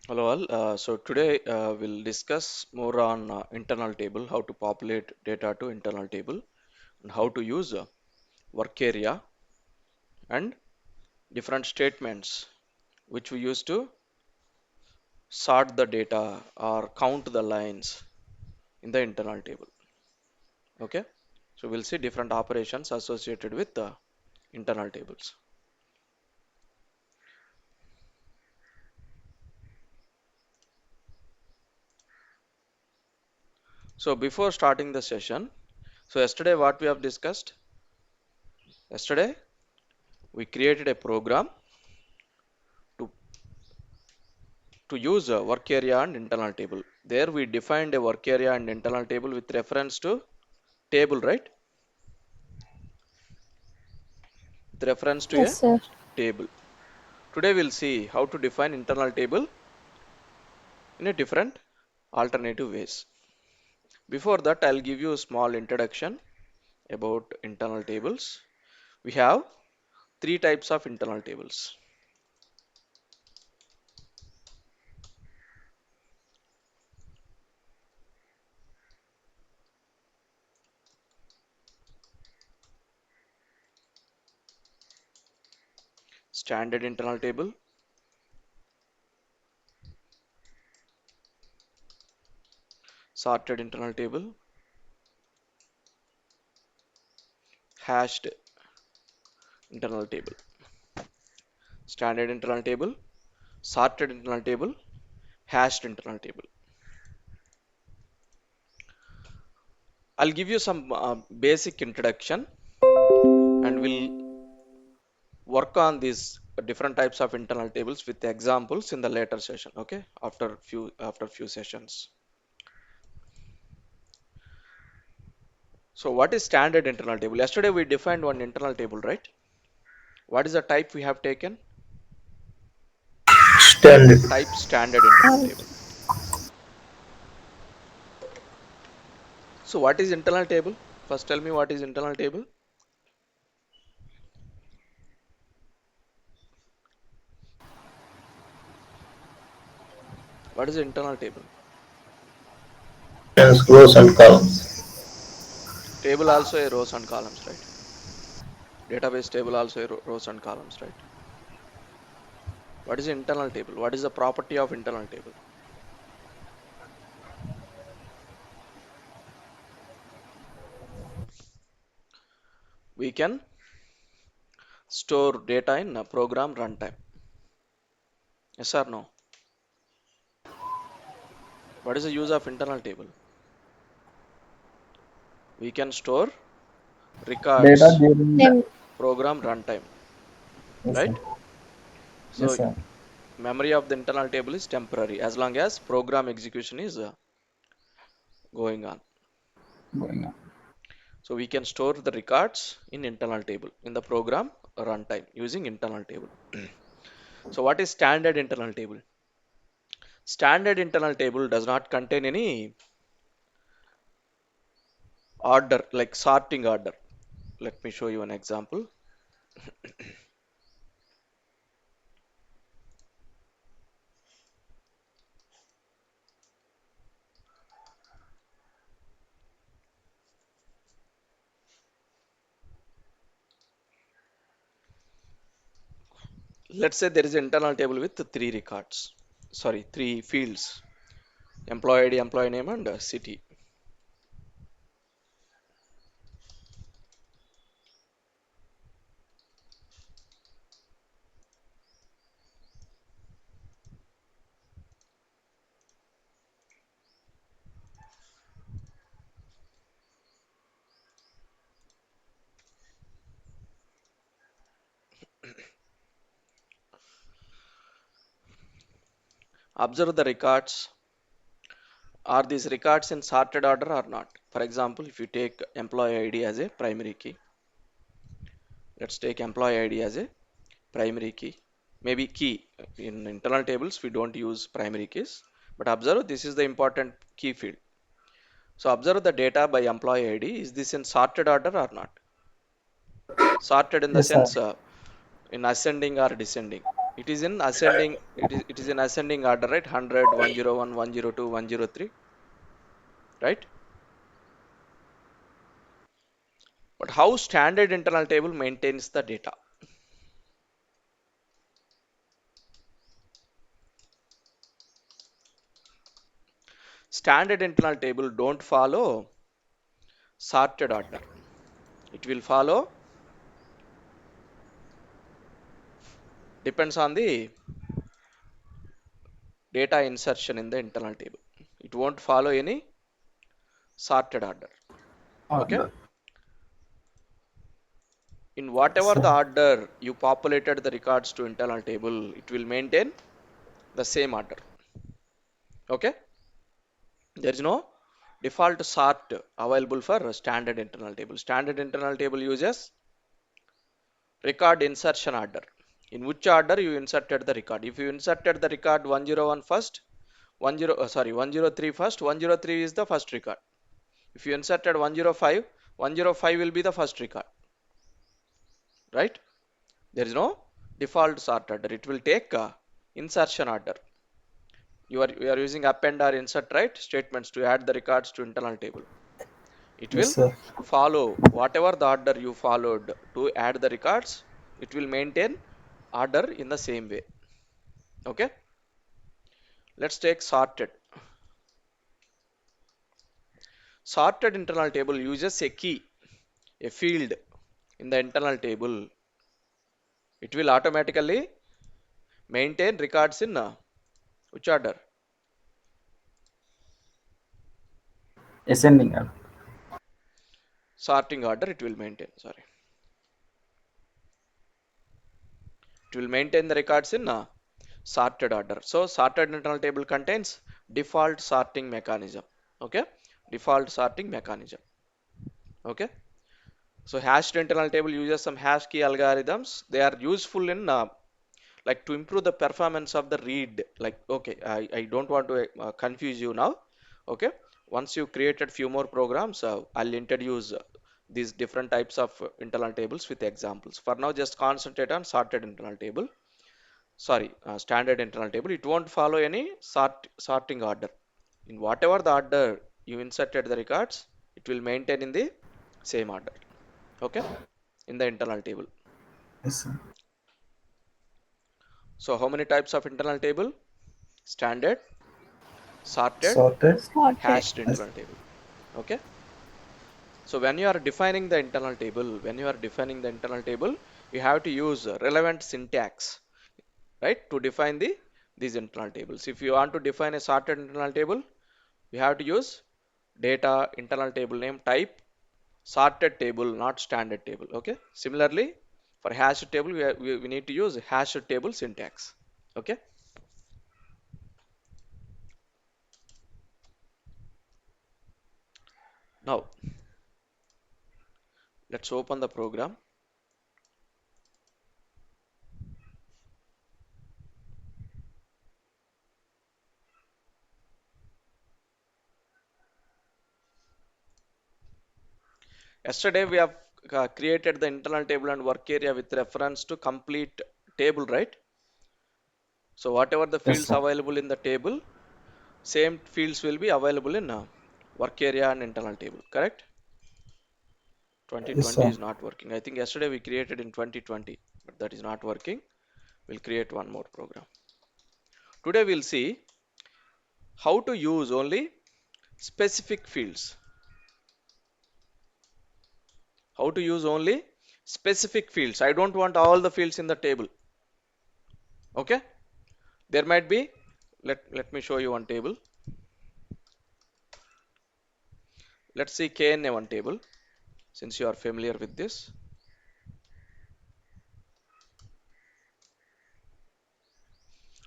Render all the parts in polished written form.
Hello all. So today we'll discuss more on internal table, how to populate data to internal table, and how to use work area and different statements which we use to sort the data or count the lines in the internal table. Okay. So we'll see different operations associated with the internal tables. So before starting the session, so yesterday what we have discussed? Yesterday we created a program to use a work area and internal table. There we defined a work area and internal table with reference to table, right? With reference to Yes, a sir. table. Today we'll see how to define internal table in a different alternative ways. Before that, I'll give you a small introduction about internal tables. We have three types of internal tables. Standard internal table, sorted internal table, hashed internal table. Standard internal table, sorted internal table, hashed internal table. I'll give you some basic introduction and we'll work on these different types of internal tables with examples in the later session. Okay, after few sessions. So what is standard internal table? Yesterday we defined one internal table, right? What is the type we have taken? Standard. Type standard internal Um, table. So what is internal table? First tell me what is internal table. What is internal table? Hence rows and columns. Table also a rows and columns, right? Database table also a rows and columns, right? What is internal table? What is the property of internal table? We can store data in a program runtime. Yes or no? What is the use of internal table? We can store Data records, during the mem program runtime, yes sir right? yes So sir memory of the internal table is temporary as long as program execution is going on. going on. So we can store the records in internal table in the program runtime using internal table. So what is standard internal table? Standard internal table does not contain any order like sorting order. Let me show you an example. Let's say there is an internal table with three records. Sorry, three fields. Employee ID, employee name, and city. Observe the records. Are these records in sorted order or not? For example, if you take employee ID as a primary key, let's take employee ID as a primary key. Maybe key. In internal tables, we don't use primary keys. But observe this is the important key field. So observe the data by employee ID. Is this in sorted order or not? Sorted in the Yes sir. sense in ascending or descending. It is in ascending, it is in ascending order, right? 100, 101, 102, 103, right? But how standard internal table maintains the data? Standard internal table don't follow sorted order. It will follow, depends on the data insertion in the internal table. It won't follow any sorted order. Okay? Order. In Yes, whatever sir. the order you populated the records to internal table, it will maintain the same order. Okay? There is no default sort available for standard internal table. Standard internal table uses record insertion order. In which order you inserted the record? If you inserted the record 101 first, 103 first, 103 is the first record. If you inserted 105, 105 will be the first record, right? There is no default sort order. It will take insertion order. You are using append or insert, right, statements to add the records to internal table. It Yes, will sir. follow whatever the order you followed to add the records. It will maintain order in the same way. Okay, let's take sorted. Sorted internal table uses a key, a field in the internal table. It will automatically maintain records in which order? Ascending order. Sorting order it will maintain. Sorry, it will maintain the records in sorted order. So sorted internal table contains default sorting mechanism. Okay, default sorting mechanism. Okay, so hashed internal table uses some hash key algorithms. They are useful in like to improve the performance of the read. Like, okay, I don't want to confuse you now. Okay, once you created few more programs, I'll introduce these different types of internal tables with examples. For now, just concentrate on sorted internal table. Sorry, standard internal table. It won't follow any sorting order. In whatever the order you inserted the records, it will maintain in the same order. Okay, in the internal table. Yes, sir. So how many types of internal table? Standard, sorted, Sorted. Sorted. hashed Yes. internal table. Okay, so when you are defining the internal table, you have to use relevant syntax, right, to define these internal tables. If you want to define a sorted internal table, you have to use data internal table name type sorted table, not standard table. Okay, similarly for hashed table, we need to use hashed table syntax. Okay, now let's open the program. Yesterday we have created the internal table and work area with reference to complete table, right? So whatever the Yes, fields sir. available in the table, same fields will be available in work area and internal table, correct? Yes, 2020 sir. is not working. I think yesterday we created in 2020, but that is not working. We'll create one more program. Today we'll see how to use only specific fields. How to use only specific fields. I don't want all the fields in the table. Okay? There might be, let me show you one table. Let's see KNA1 table, since you are familiar with this.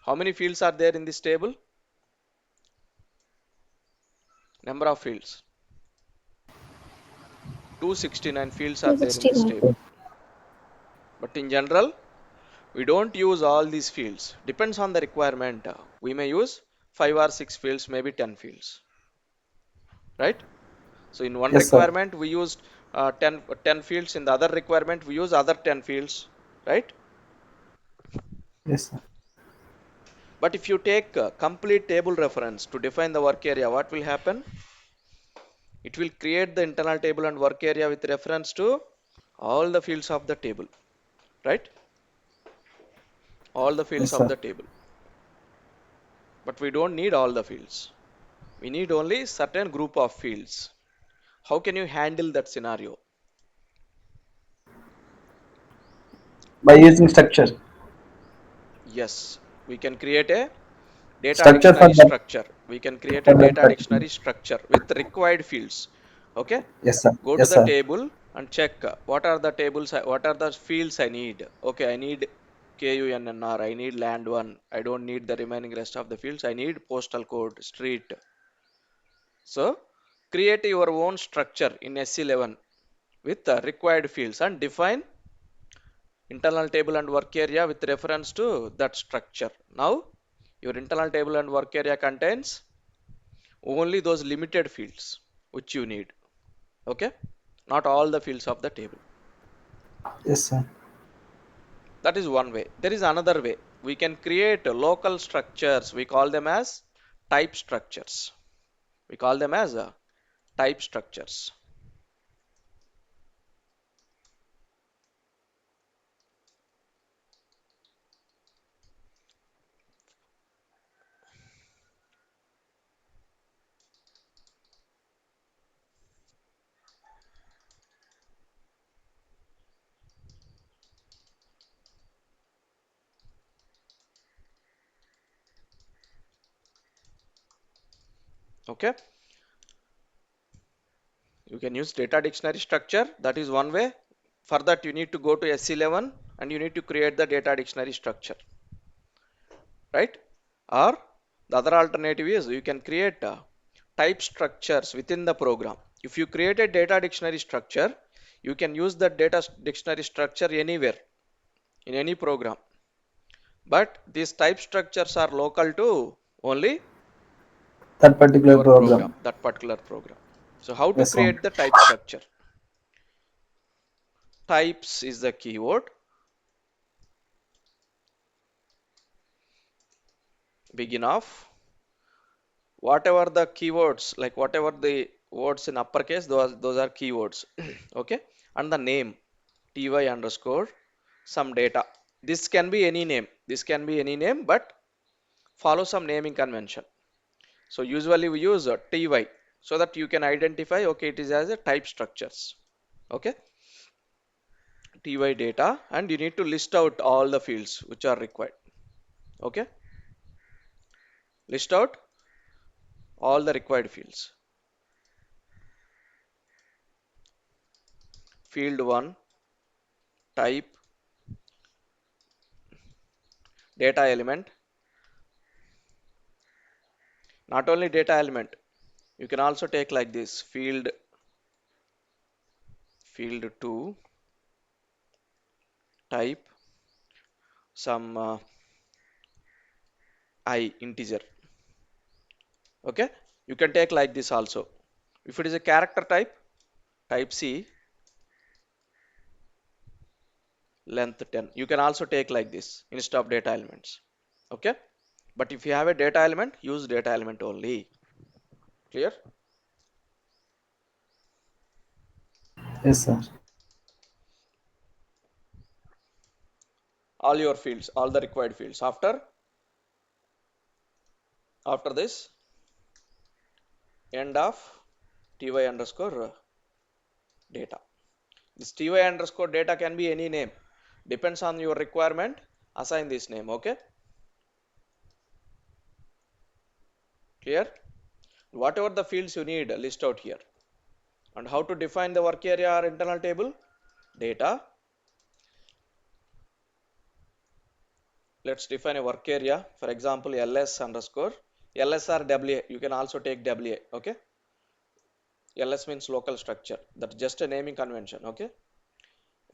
How many fields are there in this table? Number of fields. 269 fields are there in this 269. table. But in general, we don't use all these fields. Depends on the requirement. We may use 5 or 6 fields, maybe 10 fields, right? So in one Yes, sir. requirement, we used 10 fields. In the other requirement, we use other 10 fields, right? Yes, sir. But if you take complete table reference to define the work area, what will happen? It will create the internal table and work area with reference to all the fields of the table, right? All the fields Yes, of sir. the table. But we don't need all the fields. We need only certain group of fields. How can you handle that scenario? By using structure. Yes, we can create a data Structure dictionary structure. We can create a for that data particular. dictionary structure with required fields. Okay, Yes, sir. go to Yes, the sir. table and check what are the tables, what are the fields I need. Okay, I need KUNNR, I need land one. I don't need the remaining rest of the fields. I need postal code, street. So create your own structure in SC11 with the required fields and define internal table and work area with reference to that structure. Now your internal table and work area contains only those limited fields which you need. Okay, not all the fields of the table. Yes, sir. That is one way. There is another way. We can create local structures. We call them as type structures. We call them as type structures. Okay, you can use data dictionary structure. That is one way. For that, you need to go to SC11 and you need to create the data dictionary structure, right? Or the other alternative is you can create type structures within the program. If you create a data dictionary structure, you can use the data dictionary structure anywhere in any program. But these type structures are local to only That particular your program, program. that particular program. So how to Yes, sir. create the type structure? Types is the keyword. Begin of whatever the keywords, like whatever the words in uppercase, those are keywords. Okay, and the name ty underscore some data. This can be any name. This can be any name, but follow some naming convention. So usually we use ty so that you can identify, okay, it is as a type structures. Okay, ty data, and you need to list out all the fields which are required. Okay, list out all the required fields. Field 1, type, data element. Not only data element, you can also take like this: field 2, type, some I integer. Okay, you can take like this also. If it is a character type, type C, length 10. You can also take like this instead of data elements. Okay, but if you have a data element, use data element only. Clear? Yes, sir. All your fields, all the required fields. After this, end of ty underscore data. This ty underscore data can be any name. Depends on your requirement. Assign this name. Okay, clear? Whatever the fields you need, list out here. And how to define the work area or internal table? Data. Let's define a work area. For example, ls underscore ls or wa. You can also take wa. Okay, ls means local structure. That's just a naming convention. Okay,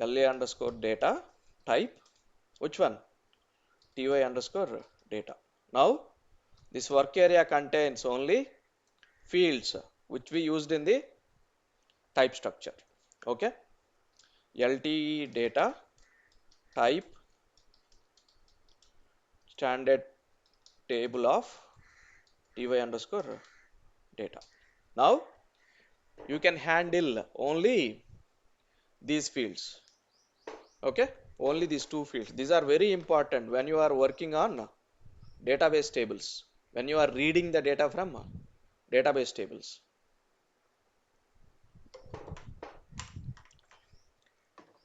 la underscore data type. Which one? ty underscore data. Now this work area contains only fields which we used in the type structure. Okay, lt data type standard table of ty underscore data. Now you can handle only these fields. Okay, only these two fields. These are very important when you are working on database tables, when you are reading the data from database tables,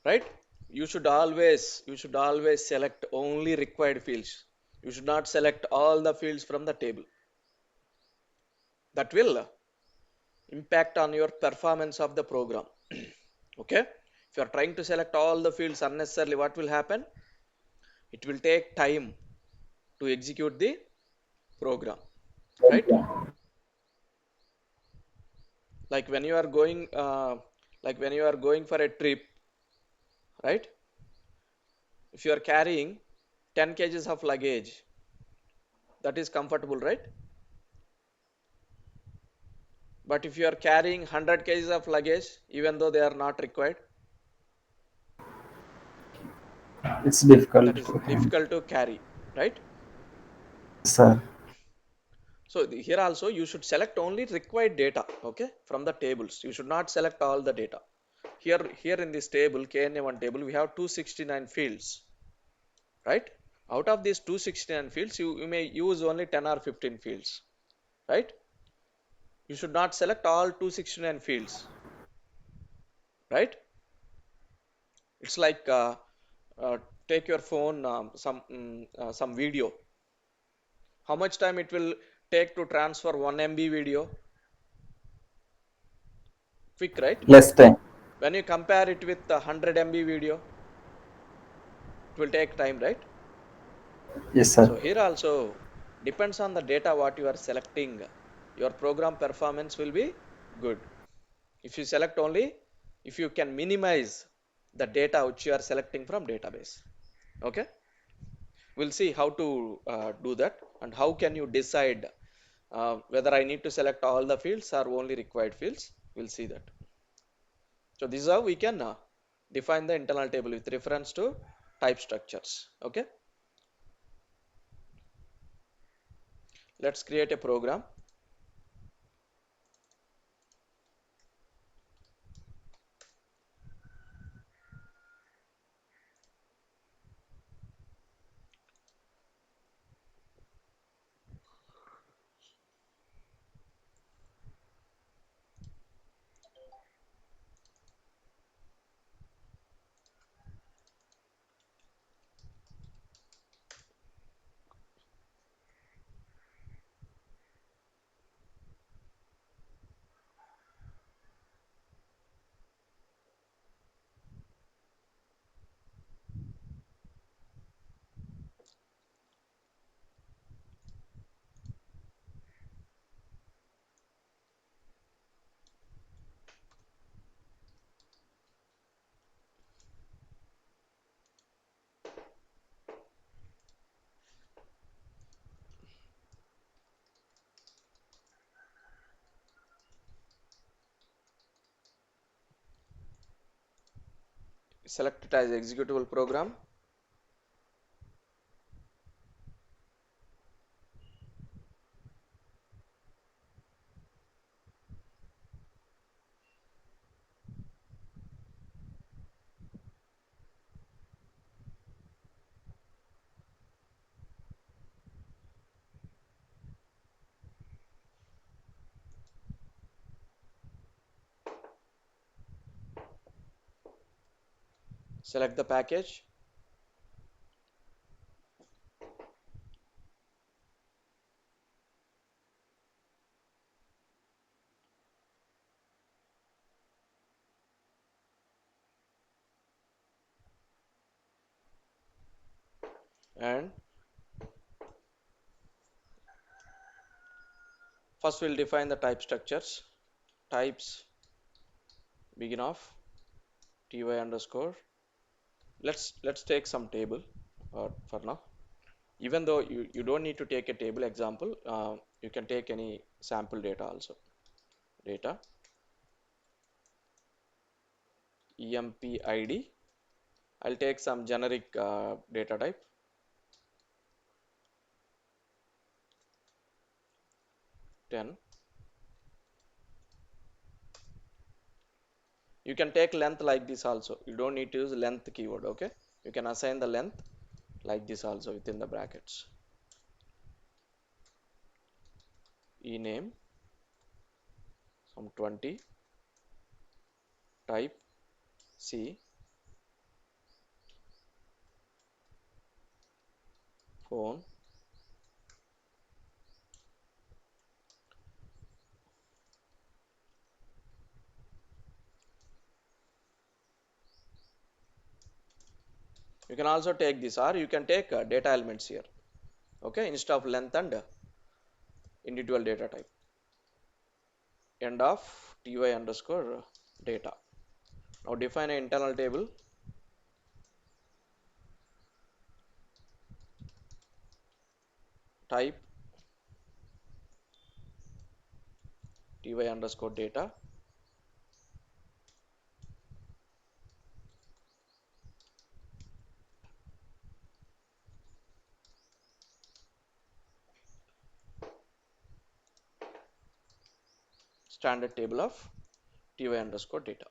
right? You should always select only required fields. You should not select all the fields from the table. That will impact on your performance of the program. Okay, if you are trying to select all the fields unnecessarily, what will happen? It will take time to execute the program, right? Like when you are going for a trip, right? If you are carrying 10 kgs of luggage, that is comfortable, right? But if you are carrying 100 kgs of luggage, even though they are not required, It's difficult that is to handle. difficult to carry, right? Yes, sir. So here also you should select only required data, okay, from the tables. You should not select all the data. Here in this table, KNA1 table, we have 269 fields, right? Out of these 269 fields, you may use only 10 or 15 fields, right? You should not select all 269 fields, right? It's like uh, take your phone, some video. How much time it will take to transfer 1 MB video? Quick, right? Less time. When you compare it with the 100 MB video, it will take time, right? Yes, sir. So here also depends on the data what you are selecting. Your program performance will be good. If you select only, if you can minimize the data which you are selecting from database. Okay, we'll see how to do that, and how can you decide whether I need to select all the fields or only required fields. We'll see that. So this is how we can define the internal table with reference to type structures. Okay, let's create a program. Select it as executable program, select the package, and first we'll define the type structures. Types begin of ty underscore. Let's take some table for now. Even though you don't need to take a table example, you can take any sample data also. Data emp id. I'll take some generic data type. 10. You can take length like this also. You don't need to use length keyword. Okay, you can assign the length like this also within the brackets. Ename some 20, type C, phone. You can also take this, or you can take data elements here. Okay, instead of length and individual data type. End of ty underscore data. Now define an internal table. Type ty underscore data. Standard table of ty underscore data.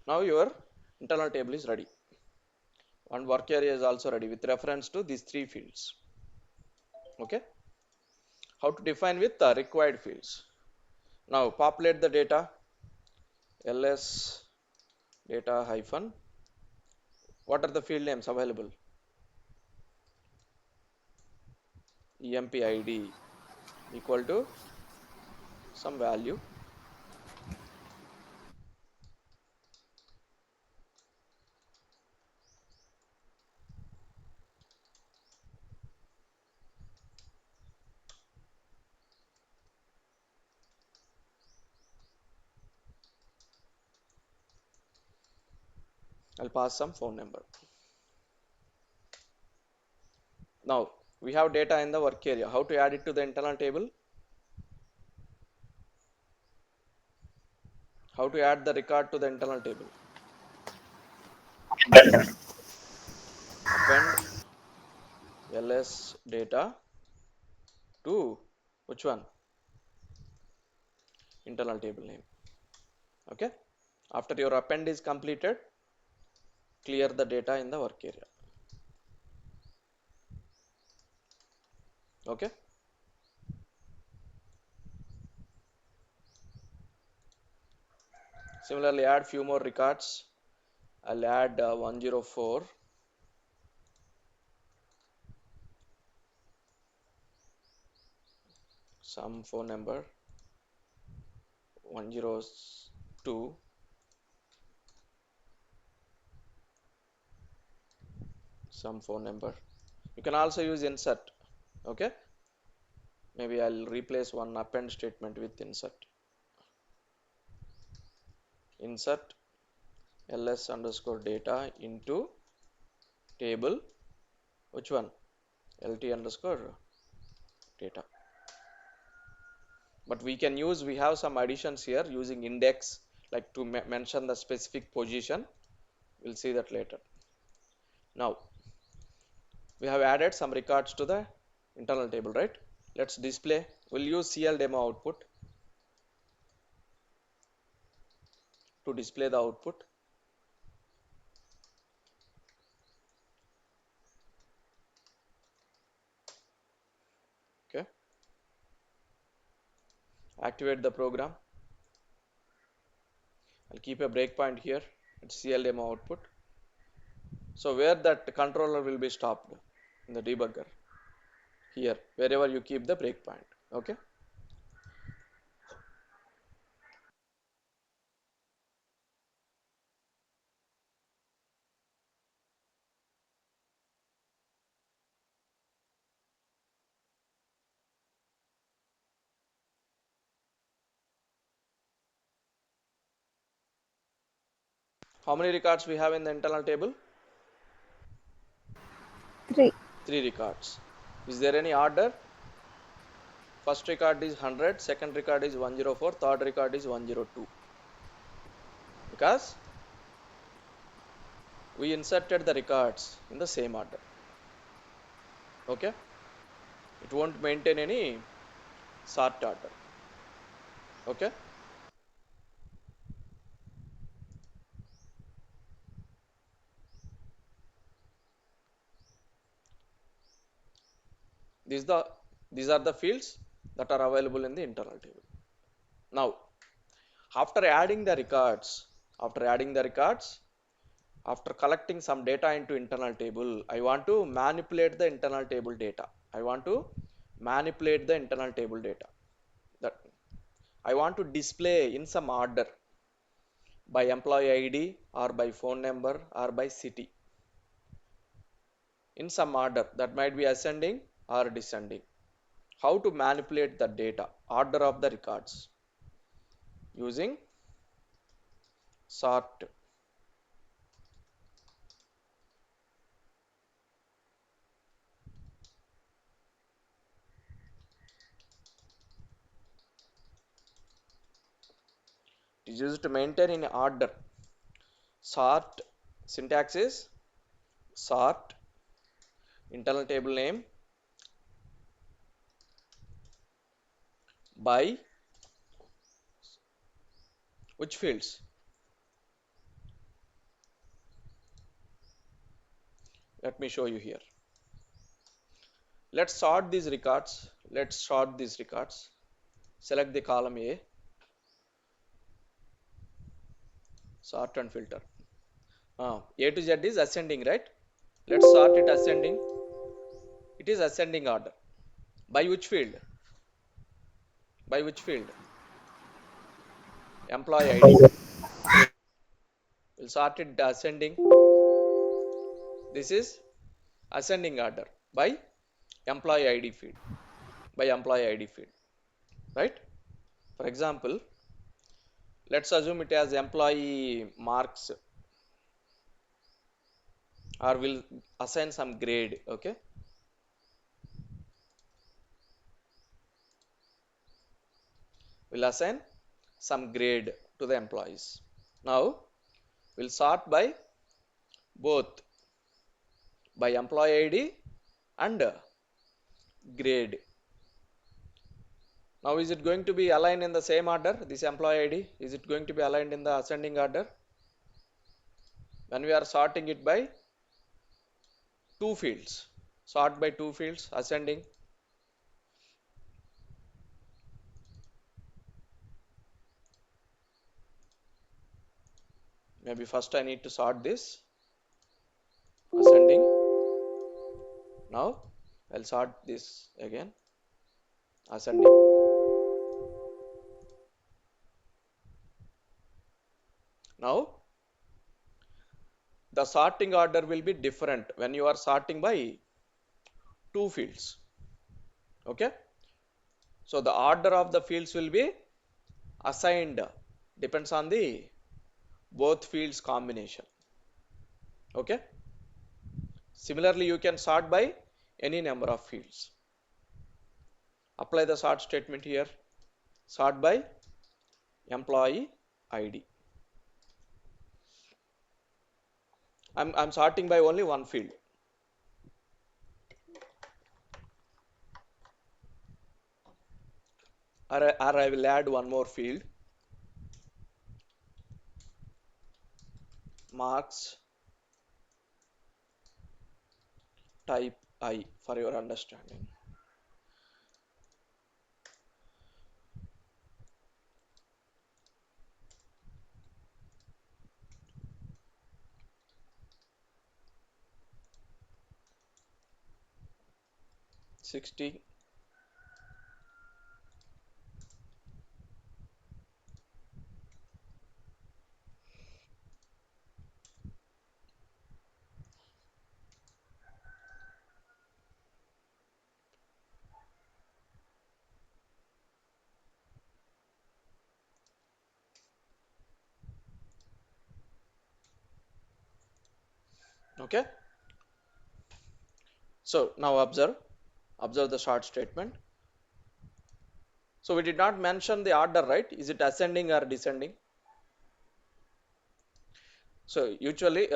Now your internal table is ready, and work area is also ready with reference to these three fields. Okay, how to define with the required fields. Now populate the data. Ls data hyphen, what are the field names available? Emp id equal to some value. I'll pass some phone number. Now we have data in the work area. How to add it to the internal table? How to add the record to the internal table? Append ls data to which one? Internal table name. Okay, after your append is completed, clear the data in the work area. Okay, similarly add few more records. I'll add 104, some phone number, 102, some phone number. You can also use insert. Okay, maybe I'll replace one append statement with insert. Insert ls underscore data into table, which one? Lt underscore data. But we can use, we have some additions here using index, like to mention the specific position. We'll see that later. Now we have added some records to the internal table, right? Let's display. We'll use cl demo output to display the output. Okay, activate the program. I'll keep a breakpoint here at cl demo output. So where that controller will be stopped in the debugger, here wherever you keep the breakpoint. Okay, how many records we have in the internal table? 3. 3 records. Is there any order? First record is 100, second record is 104, third record is 102. Because we inserted the records in the same order. Okay, it won't maintain any sort order. Okay. These the these are the fields that are available in the internal table. Now, after adding the records, after adding the records, after collecting some data into internal table, I want to manipulate the internal table data. I want to manipulate the internal table data. That I want to display in some order by employee ID or by phone number or by city in some order that might be ascending or descending. How to manipulate the data, order of the records using sort. It is used to maintain in order. Sort syntax is sort internal table name by which fields. Let me show you here. Let's sort these records. Let's sort these records. Select the column A, sort and filter. A to Z is ascending, right? Let's sort it ascending. It is ascending order. By which field? By which field? Employee ID field. We'll sort it ascending. This is ascending order by employee ID field. By employee ID field, right? For example, let's assume it as employee marks, or we'll assign some grade. Okay, we'll assign some grade to the employees. Now we'll sort by both by employee ID and grade. Now is it going to be aligned in the same order? This employee ID, is it going to be aligned in the ascending order? When we are sorting it by two fields, sort by two fields ascending. Maybe first I need to sort this ascending. Now I'll sort this again ascending. Now the sorting order will be different when you are sorting by two fields. Okay, so the order of the fields will be assigned, depends on the both fields combination. Okay, similarly you can sort by any number of fields. Apply the sort statement here. Sort by employee ID. I'm sorting by only one field, or I will add one more field, marks type I, for your understanding. $60. Okay, so now observe the sort statement. So we did not mention the order, right? Is it ascending or descending? So usually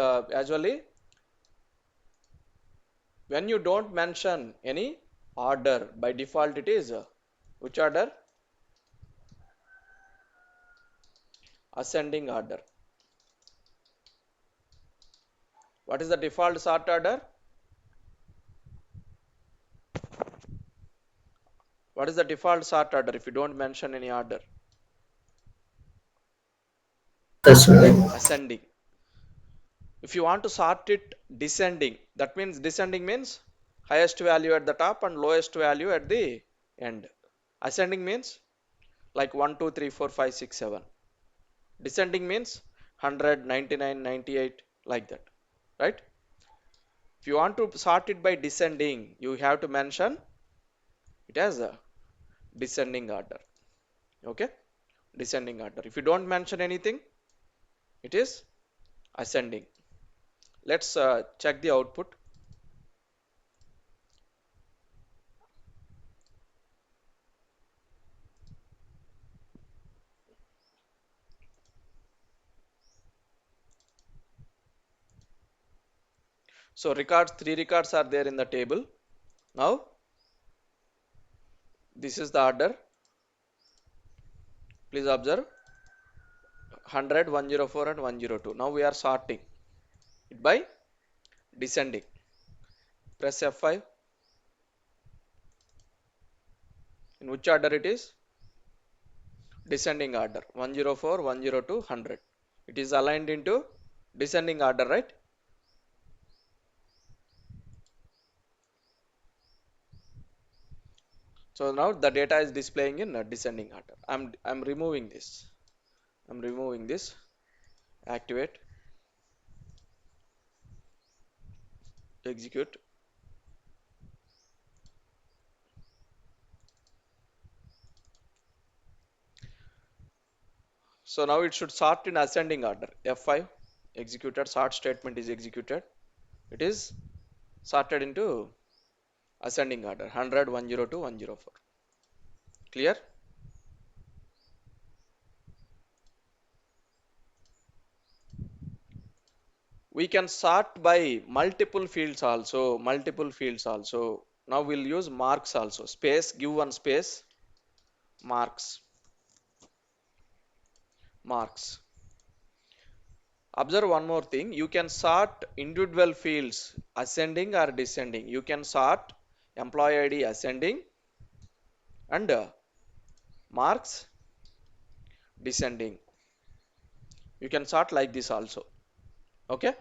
when you don't mention any order, by default it is which order? ascending order. What is the default sort order? What is the default sort order if you don't mention any order? Ascending. Ascending. If you want to sort it descending, that means descending means highest value at the top and lowest value at the end. Ascending means like 1, 2, 3, 4, 5, 6, 7. Descending means 100, 99, 98, like that. Right? If you want to sort it by descending, you have to mention it as a descending order. Okay? Descending order. If you don't mention anything, it is ascending. Let's check the output. So records, 3 records are there in the table. Now this is the order. Please observe 100, 104 and 102. Now we are sorting it by descending. Press F5. In which order it is? Descending order. 104, 102, 100. It is aligned into descending order, right? So now the data is displaying in descending order. I'm removing this. I'm removing this. Activate. Execute. So now it should sort in ascending order. F5. Executed. Sort statement is executed. It is sorted into ascending order. 100, 102, 104. Clear? We can sort by multiple fields also. Multiple fields also. Now we'll use marks also. Space. Give one space. Marks. Marks. Observe one more thing. You can sort individual fields ascending or descending. You can sort employee ID ascending and marks descending. You can sort like this also. Okay.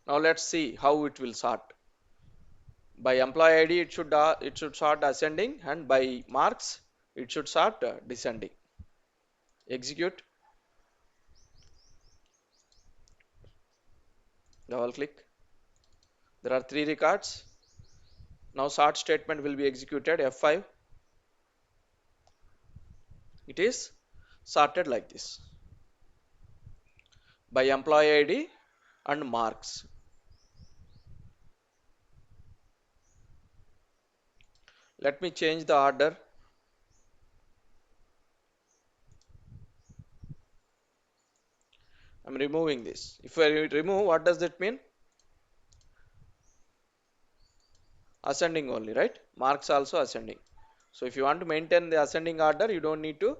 Now let's see how it will sort. By employee ID it should sort ascending, and by marks it should sort descending. Execute. Double click. There are 3 records. Now sort statement will be executed. F5. It is sorted like this by employee ID and marks. Let me change the order. I'm removing this. If I remove, what does that mean? Ascending only, right? Marks also ascending. So if you want to maintain the ascending order, you don't need to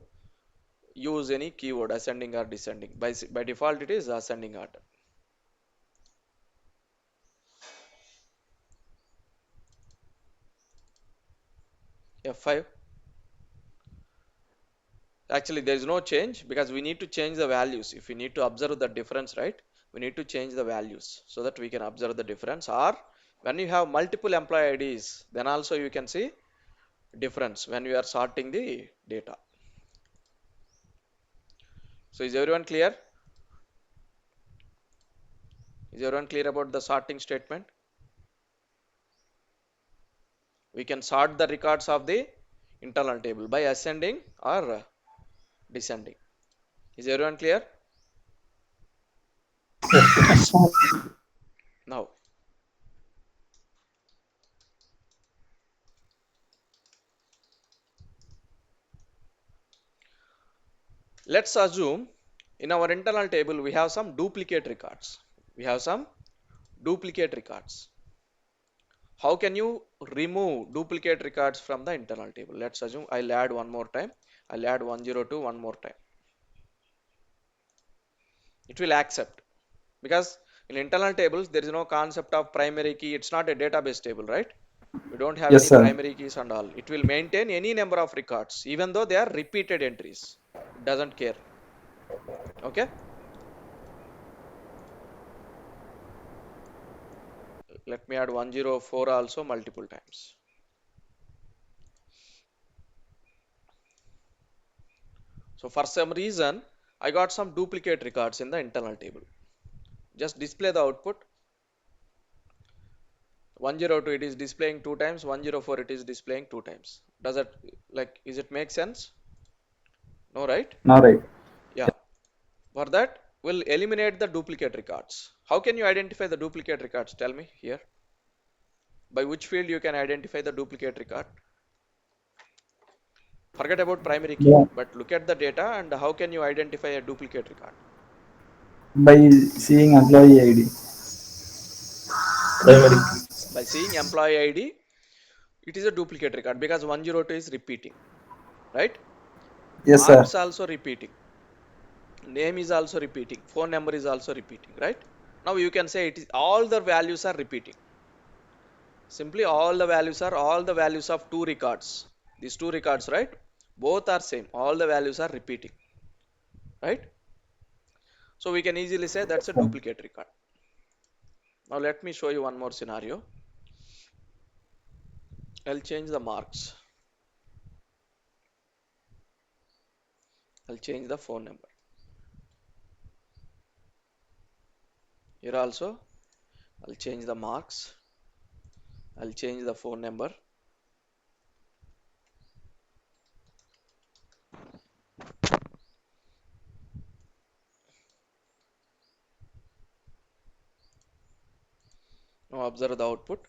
use any keyword ascending or descending. By default, it is ascending order. F5. Actually, there is no change because we need to change the values. If we need to observe the difference, right? We need to change the values so that we can observe the difference. Or when you have multiple employee IDs, then also you can see difference when you are sorting the data. So is everyone clear? Is everyone clear about the sorting statement? We can sort the records of the internal table by ascending or descending. Is everyone clear? Now, let's assume in our internal table we have some duplicate records. We have some duplicate records. How can you remove duplicate records from the internal table? Let's assume I'll add one more time. I'll add 102 one more time. It will accept, because in internal tables there is no concept of primary key. It's not a database table, right? We don't have Yes, any sir. primary keys and all. It will maintain any number of records, even though they are repeated entries. It doesn't care. Okay. Let me add 104 also multiple times. So for some reason, I got some duplicate records in the internal table. Just display the output. 102 it is displaying two times, 104 it is displaying two times. Does it, like, is it make sense? No, right? Now right. Yeah. For that, we'll eliminate the duplicate records. How can you identify the duplicate records? Tell me here. By which field you can identify the duplicate record? Forget about primary key, Yeah. but look at the data and how can you identify a duplicate record? By seeing employee ID. Primary. By seeing employee ID, it is a duplicate record because 102 is repeating, right? Yes, sir. Marks also repeating, name is also repeating, phone number is also repeating, right? Now you can say it is all the values are repeating. Simply all the values of two records. These two records, right? Both are same. All the values are repeating, right? So we can easily say that's a Sir. duplicate record. Now let me show you one more scenario. I'll change the marks. I'll change the phone number. Here also, I'll change the marks. I'll change the phone number. Now observe the output.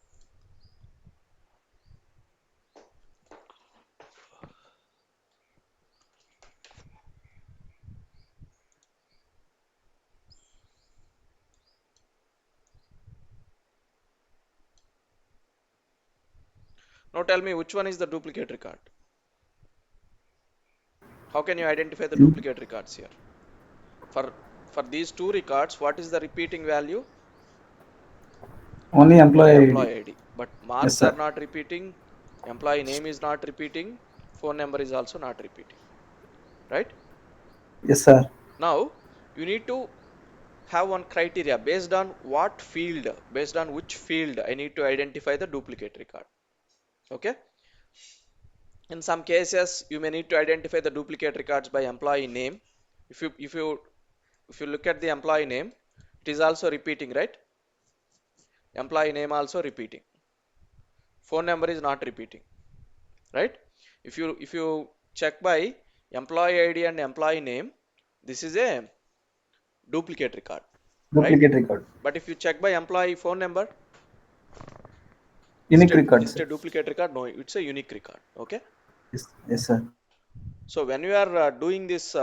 Now tell me which one is the duplicate record. How can you identify the duplicate records here? For for these two records, what is the repeating value? Only Only employee ID. employee ID. But Yes, marks are sir. not repeating, employee name is not repeating, phone number is also not repeating, right? Yes, sir. Now you need to have one criteria based on what field, based on which field I need to identify the duplicate record. Okay. In some cases, you may need to identify the duplicate records by employee name. If you look at the employee name, it is also repeating, right? Employee name also repeating. Phone number is not repeating, right? If you check by employee ID and employee name, this is a duplicate record, right? Duplicate record. But if you check by employee phone number, Unique is record, it sir. a duplicate record? No, it's a unique record. Okay. Yes, yes, sir. So when you are doing this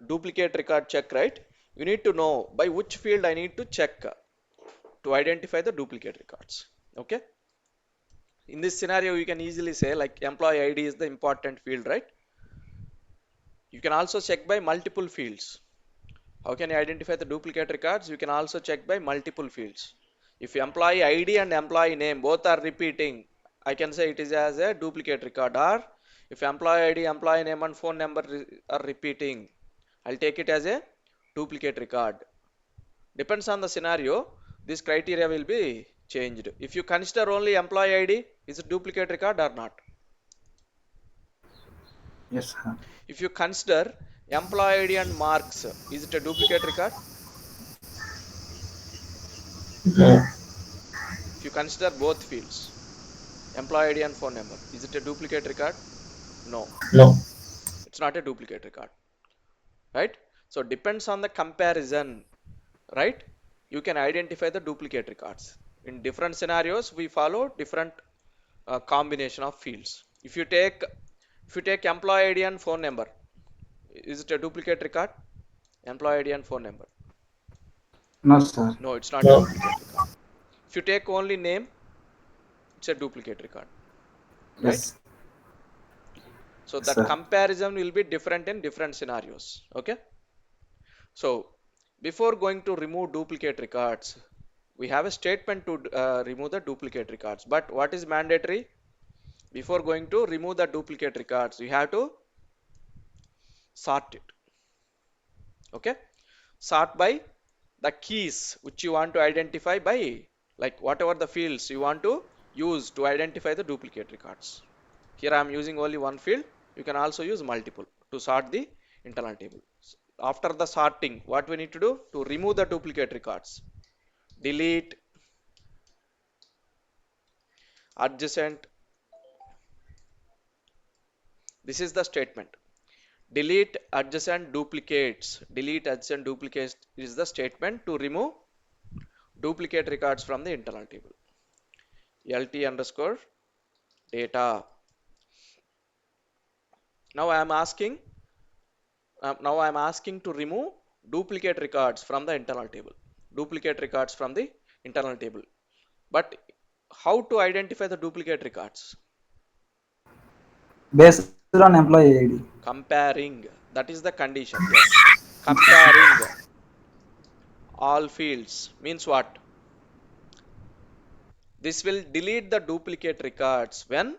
duplicate record check, right? You need to know by which field I need to check to identify the duplicate records. Okay. In this scenario, you can easily say like employee ID is the important field, right? You can also check by multiple fields. How can you identify the duplicate records? You can also check by multiple fields. If employee ID and employee name both are repeating, I can say it is as a duplicate record. Or if employee ID, employee name and phone number are repeating, I'll take it as a duplicate record. Depends on the scenario, this criteria will be changed. If you consider only employee ID, is it duplicate record or not? Yes, sir. If you consider employee ID and marks, is it a duplicate record? No. If you consider both fields, employee ID and phone number, is it a duplicate record? No, No. it's not a duplicate record, right? So depends on the comparison, right? You can identify the duplicate records. In different scenarios, we follow different combination of fields. If you take employee ID and phone number, is it a duplicate record? Employee ID and phone number. No, sir. No, it's not a No. duplicate record. If you take only name, it's a duplicate record, right? Yes. So Yes, that sir. comparison will be different in different scenarios. Okay. So before going to remove duplicate records, we have a statement to remove the duplicate records. But what is mandatory? Before going to remove the duplicate records, you have to sort it. Okay. Sort by the keys which you want to identify by, like whatever the fields you want to use to identify the duplicate records. Here I am using only one field. You can also use multiple to sort the internal table. After the sorting, what we need to do to remove the duplicate records? Delete adjacent. This is the statement. Delete adjacent duplicates. Delete adjacent duplicates is the statement to remove duplicate records from the internal table. LT underscore data. Now I am asking. Now I am asking to remove duplicate records from the internal table. Duplicate records from the internal table. But how to identify the duplicate records? Based on employee ID. Comparing. That is the condition. Yes. Comparing all fields means what? This will delete the duplicate records when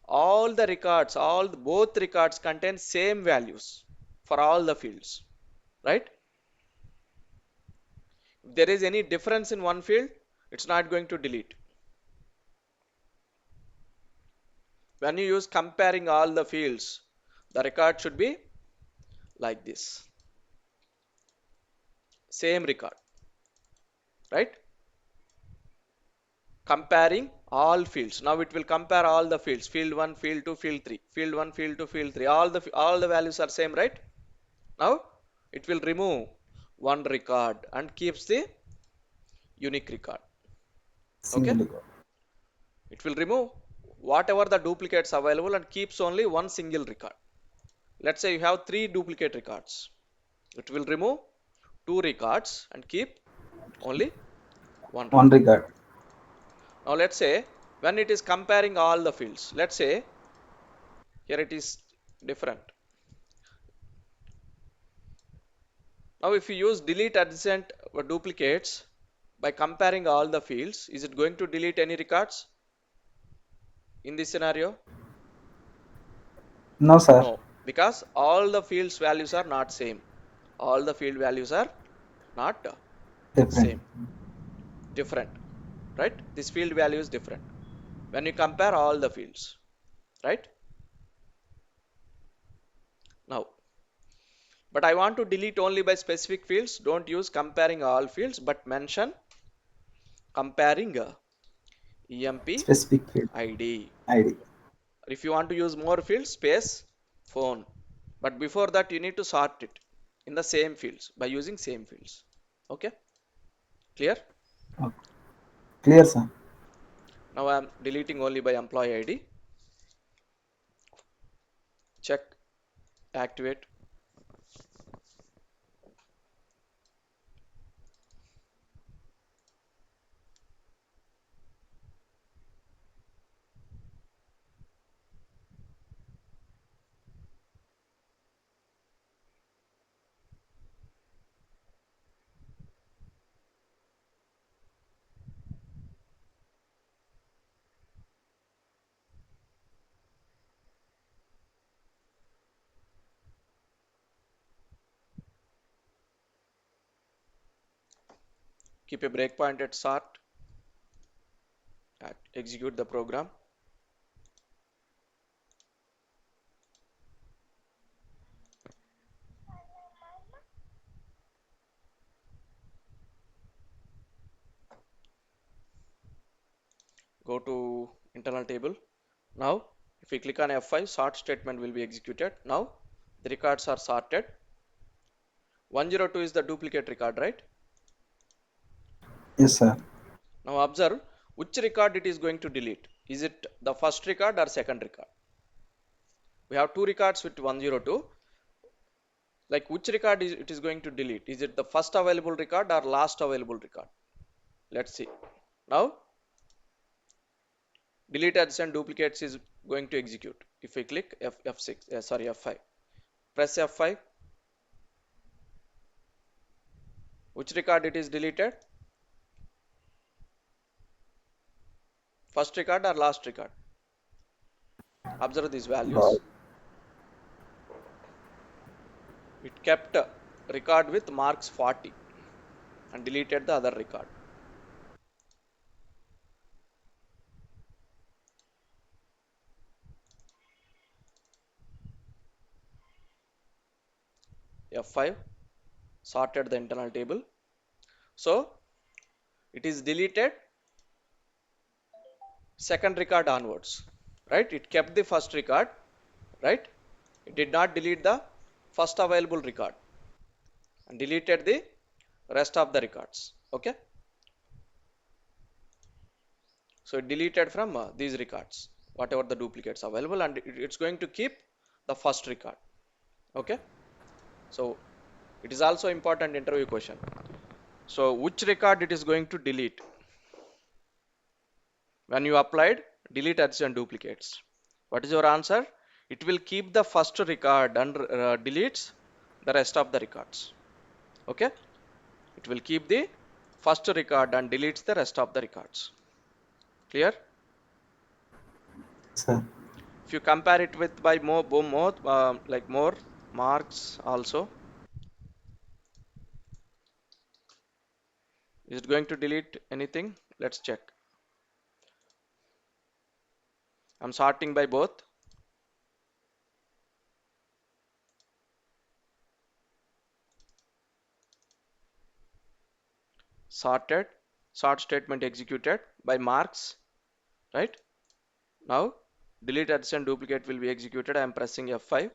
all the records, both records contain same values for all the fields, right? If there is any difference in one field, it's not going to delete. When you use comparing all the fields, the record should be like this. Same record, right? Comparing all fields. Now it will compare all the fields. Field 1, field 2, field 3. Field 1, field 2, field 3. All the values are same, right? Now it will remove one record and keeps the unique record. Okay? Single record. It will remove whatever the duplicates available and keeps only one single record. Let's say you have 3 duplicate records. It will remove 2 records and keep only one One record. record. Now let's say when it is comparing all the fields, let's say here it is different. Now if you use delete adjacent duplicates by comparing all the fields, is it going to delete any records in this scenario? No, sir. No, because all the fields values are not same. All the field values are not Different. same, different, right? This field value is different when you compare all the fields, right? Now, but I want to delete only by specific fields. Don't use comparing all fields, but mention comparing EMP Specific field ID. ID. If you want to use more fields, space phone. But before that, you need to sort it in the same fields by using same fields. Okay, clear? Okay. Clear, sir. Now I am deleting only by employee ID. Check, activate. Keep a breakpoint at sort. Execute the program. Go to internal table. Now, if we click on F5, sort statement will be executed. Now, the records are sorted. 102 is the duplicate record, right? Yes, sir. Now observe which record it is going to delete. Is it the first record or second record? We have 2 records with 102. Like which record is it is going to delete? Is it the first available record or last available record? Let's see. Now delete adjacent duplicates is going to execute. If we click F6, sorry, F5, press F5, which record it is deleted? First record or last record? Observe these Last. values. It kept a record with marks 40 and deleted the other record. F5 sorted the internal table. So it is deleted second record onwards, right? It kept the first record, right? It did not delete the first available record and deleted the rest of the records. Okay, so it deleted from these records whatever the duplicates available, and it's going to keep the first record. Okay, so it is also important interview question. So which record it is going to delete when you applied delete adjacent duplicates? What is your answer? It will keep the first record and deletes the rest of the records. Okay, it will keep the first record and deletes the rest of the records. Clear? Sir. If you compare it with by more marks also, is it going to delete anything? Let's check. I'm sorting by both. Sorted, sort statement executed by marks, right? Now delete adjacent duplicate will be executed. I am pressing F5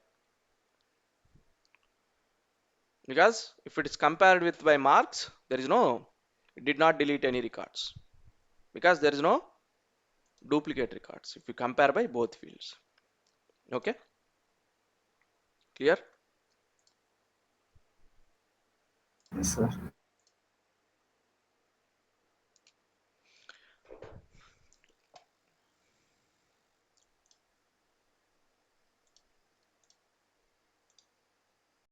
because if it is compared with by marks, there is no, it did not delete any records because there is no duplicate records if you compare by both fields. Okay, clear? Yes, sir.